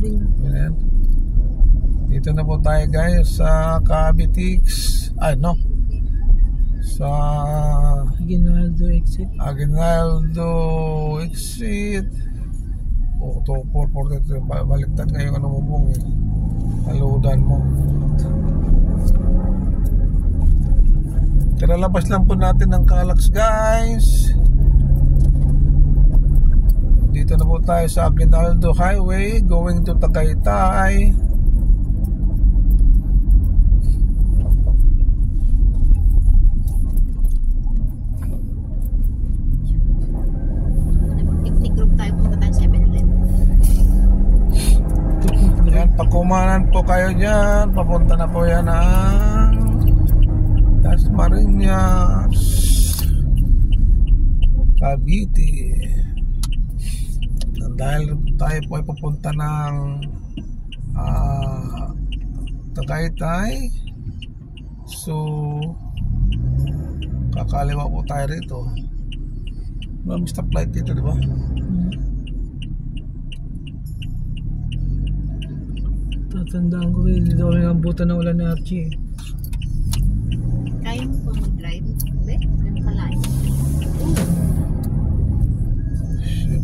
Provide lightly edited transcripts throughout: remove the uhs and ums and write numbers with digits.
Ayan. Dito na po tayo guys sa Cavitex. Ay no. Sa Aguinaldo exit. To 443. Baliktad ngayon ano mo pong haludan mo. Kalalabas lang po natin ng Calax guys. Dito na po tayo sa Aguinaldo Highway going to Tagaytay. Picnic group tayo, punta tayo 7-Eleven. Yan, pakumanan po kayo dyan. Papunta na po yan ang Dasmariñas, Cavite. Dahil tayo po ay pupunta ng Tagaytay, so kakaliwa po tayo rito. May stoplight dito, di ba? Tatandaan ko rin, dito kami nambutan ng ulan ni Archie. Kaya mo pa mag-drive? Be? Ano kalain?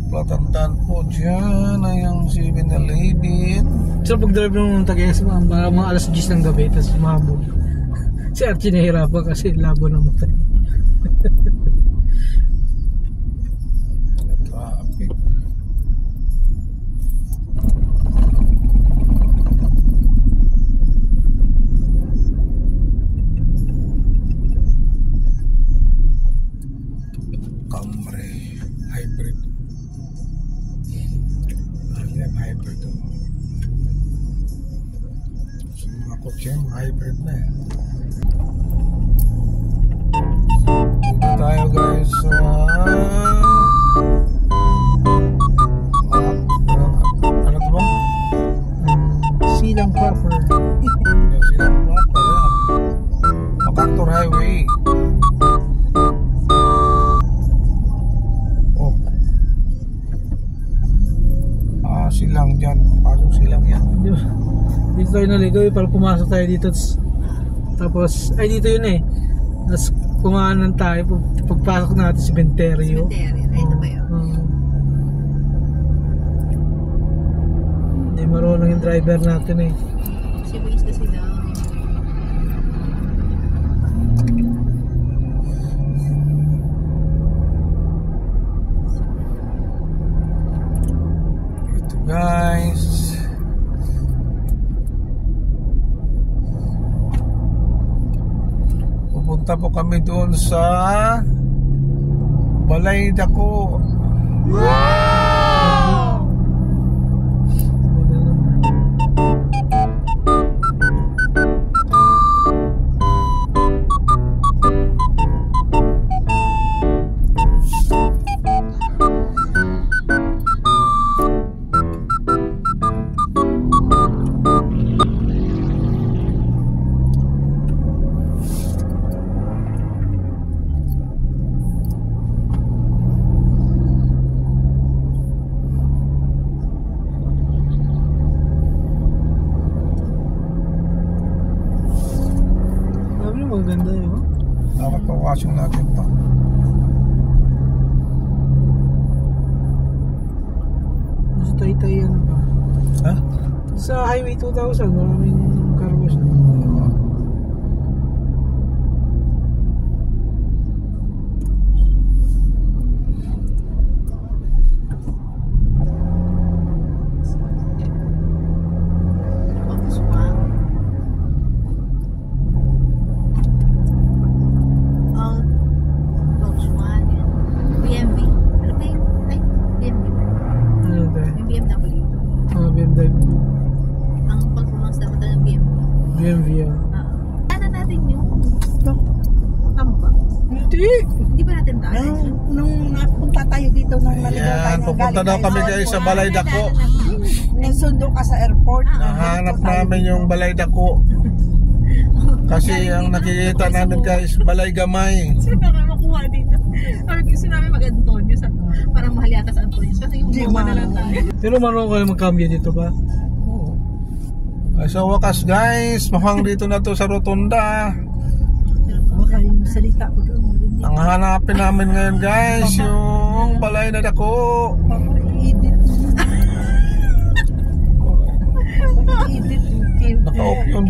Platandaan po dyan ay ang 7-Eleven. So pag-drive ng Tagaytay, mga alas 10 ng gabi, tapos umabog. Si Archie nahihirapan kasi labo ng mata. Traffic. Camry hybrid. Hybrid to. So, mga kotse hybrid na eh. Dito tayo guys sa ano to ba? Silang proper. Yan, Silang Proper yan. MacArthur Highway. Oh. Silang dyan. Pasok silang yan. Dito tayo naligaw para pumasok tayo dito. Tapos, ay dito yun eh. Tapos kumanan tayo. Pagpasok natin si Benterio. Cemetery. Ay, ito ba yun? Hindi marunong yung driver natin eh. Si Waze na sila. Ito guys. Pupunta po kami doon sa Balay Dako. Maganda yun. Dapat pawasyon natin to. Sa Taytay yan. Ha? Sa Highway 2000, maraming car wash. BMW yan. Ano natin yung tamba? Hindi ba natin tayo? Nung napunta tayo dito nung Ayan, pupunta daw kami guys sa Balay Dako. Nasundo ka sa airport. Nahanap namin yung Balay Dako. Kasi ang nakikita namin guys, Balay Gamay. Sino ba makuha dito? Gusto namin mag-Antonio para mahal yata sa Antonio. Kasi yung Di buwan na lang tayo. Pero marunong kayo magkambyo dito ba? Ay, sa wakas guys, mukhang dito na to sa Rotunda. Baka yung salita ko doon. Ang hanapin namin ngayon guys, yung balay na dako. Papa-edit. Papa-edit. Naka-off yun.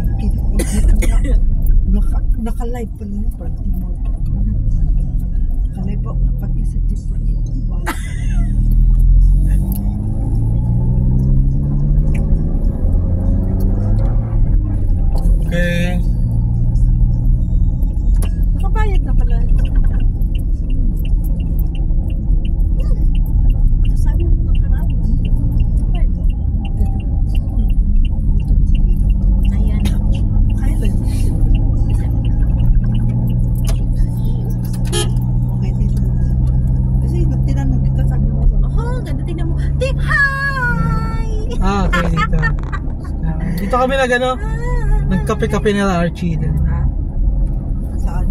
Naka-live pa na. Naka-live pa pati sa different. Okay. Nakabayad na pala. Sabi mo na karami. Ayan. Kaya ba yun? Okay, dito. Kasi tinanong kita, sabi mo. Oh, ganda. Tingnan mo. Ting, hi! Okay, dito. Dito kami nagkape-kape nila Archie din. Saan?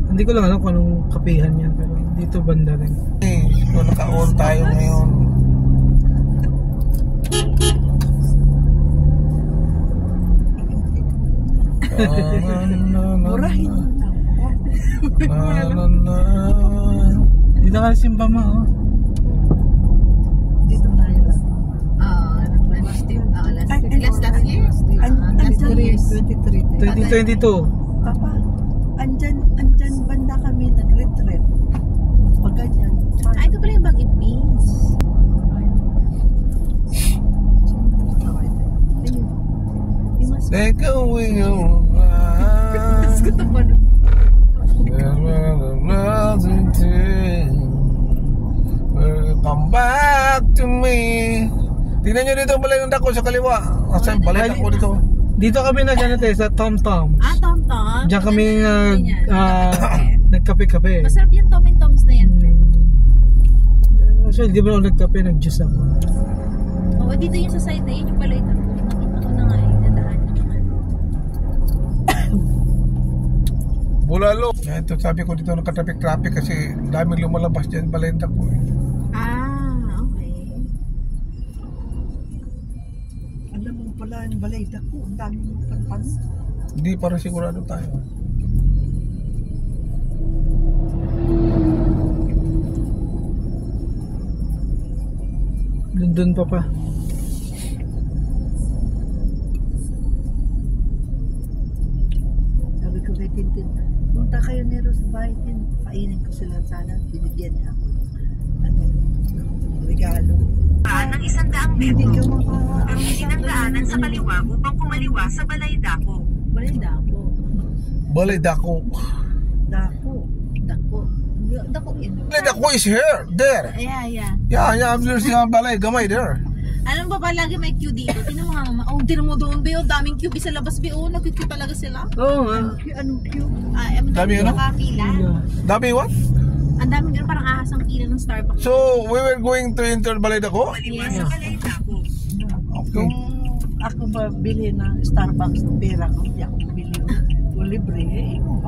Hindi ko lang alam kung anong kapihan yan, pero dito banda rin. So, naka-on tayo ngayon. Murahin mo na. Dito ka simpa mo, oh. Dito tayo. Last year. Last year. Last 2 years. 23. 2022. Papa, andyan banda kami nag-retreat. Pag ganyan. Ay, ito pala yung Bagit Beans. Take away your mind. Gusto ko na. Come back to me. Tingnan nyo dito ang balay ng dako sa kaliwa. Asan balay ng dako dito? Dito kami sa Tom Tom's. Tom. Diyan kami nagkape-kape. Masarap yung Tom and Tom's na yan. Actually, di ba ako nagkape, nag-juice ako. Oo, dito yung sa side na yun. Yung pala ito. Nakita ko na nga yung nadaan. Bulalo. Yan, ito sabi ko dito nakatraffic-traffic kasi daming lumalabas dyan balay ng dako. Okay. Alam mo pala yung balay dako. Ang dami mo panpan. Hindi para sigurado tayo. Doon pa. Sabi ko kay Tintin, punta kayo ni Rose Biden. Painin ko sila sana. Binigyan niya ako. Regalo. Ng 100 Hindi metro. ka maka... Gamitin ang daanan sa kaliwa upang kumaliwa sa Balay Dako. Balay Dako. Balay dako. Dako. Dako yun. Balay dako is here. There. Yeah. Yeah, there's yung balay. Gamay there. Alam ba lagi may queue dito? Tinan mo nga mama. Oh, tinan mo doon, Beo. Daming queue sa labas, Beo. Nag-queue talaga sila. Oo nga. Anong cute? Ang Dami dami ano? nakapila. Dami what? Ang dami ganun, parang ahas ang pila ng Starbucks. So, we were going to enter balay dako? Kumaliwa sa Balay Dako. Okay. Kung ako ba bili ng Starbucks ng pera ko, hindi ako bili o libre, ikaw ba?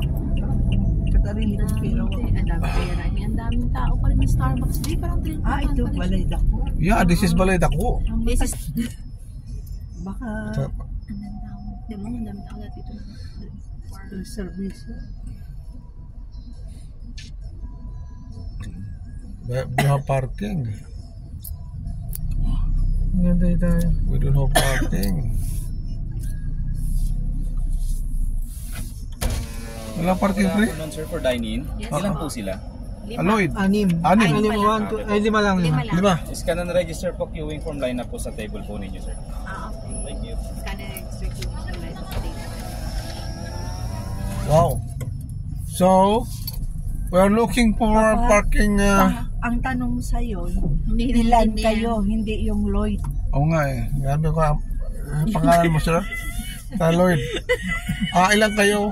Katarili ng pera ko. Ang dami kaya na niya. Ang daming tao pa rin ng Starbucks. Di, parang drink. Ito, balay dako. Yeah, this is balay dako. This is... Baka Ang dami tao. Di mo, ang dami tao dito. service. We have parking. Ganda tayo. We don't have parking. Wala parking free? Good afternoon, sir, for dine-in. Yes. Ilan po sila? Lloyd. Anim. Anim. Lima lang. Lima. Scan and register po queuing form line na po sa table po ninyo, sir. Okay. Thank you. Scanner extra queue sa light of the Wow. So, we are looking for parking. Ang tanong sa'yo, Hindi ilan kayo, hindi yung Lloyd. Oo nga eh. Sabi ko, pangalan mo sir? Lloyd. Ilan kayo?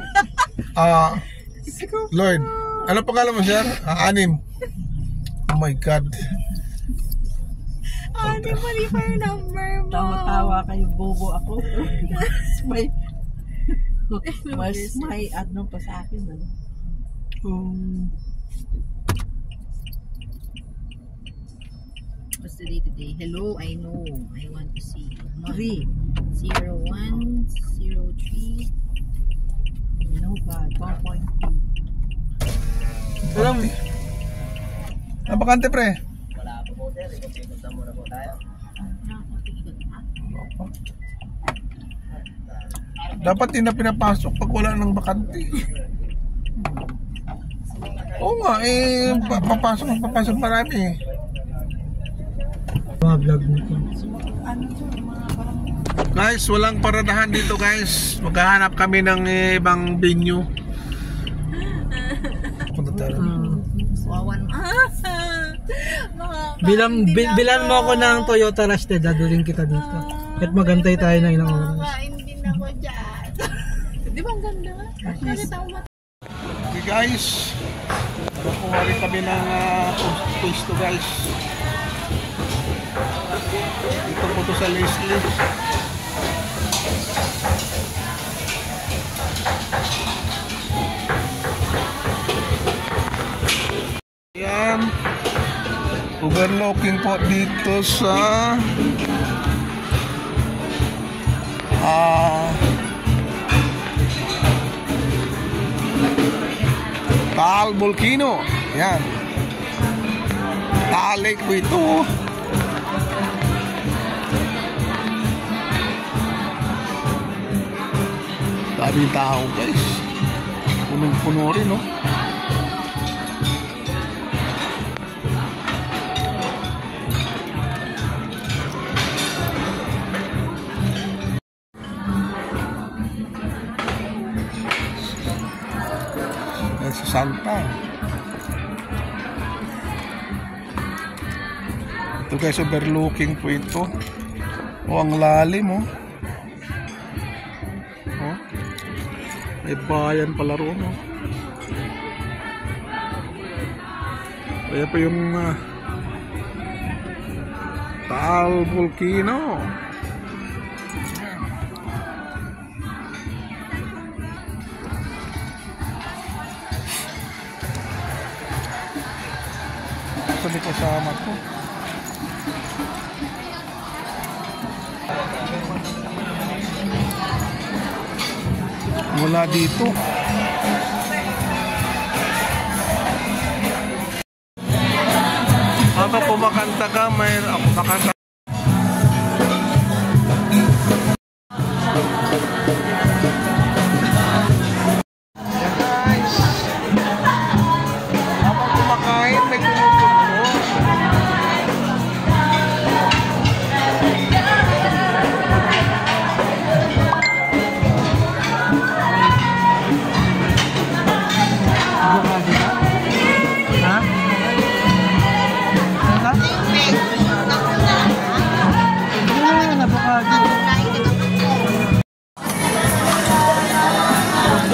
Lloyd. Ano pangalan mo sir? 6. Oh my God. Ano mali pa yung number mo? Tawa-tawa kayo, bobo ako. mas may ano pa sa akin. Ano? What's the day today? Hello, I know. I want to see. Marie. 0103. Innova 2.2. Alam, Bakante pre. Dapat din na pinapasok pag wala ng bakante. Oo nga, papasok marami eh. mga vlog nito. Guys, walang paradahan dito guys. Maghahanap kami ng ibang venue. Punta tayo. Wawan. Bilan mo ako ng Toyota Rush, dadalhin kita dito. At magantay tayo ng ilang oras. Hindi na ko dyan. Di ba ang ganda? Nakita ko Okay guys, nakuha rin kami ng pwesto guys. Dito po to sa Leslie. Yan, overlooking po dito sa Taal Volcano. Yan, Taal Lake po ito. Daming tao guys, punong-puno rin no. Sa Santa. Ito guys, overlooking po ito. O, ang lalim oh. Oh. May bayan pala roon oh. Kaya pa yung Taal Volcano. Sabi kasama ko. Wala dito. Habang kumakanta ka, may makanta.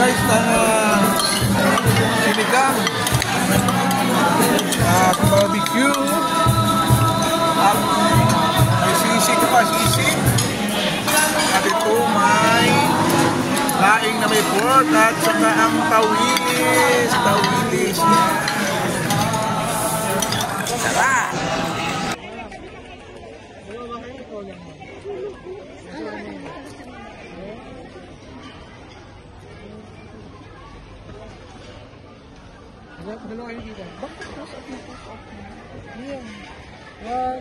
Guys, sinigang at barbecue at may sisig pa, sisig at ito may laing na may pork at saka ang tawilis sarap. Dalawa kayo dito. Yan. Yan.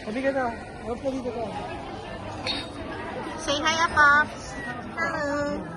Sabi ka na. Huwag po dito ka. Say hi, Pops. Hello.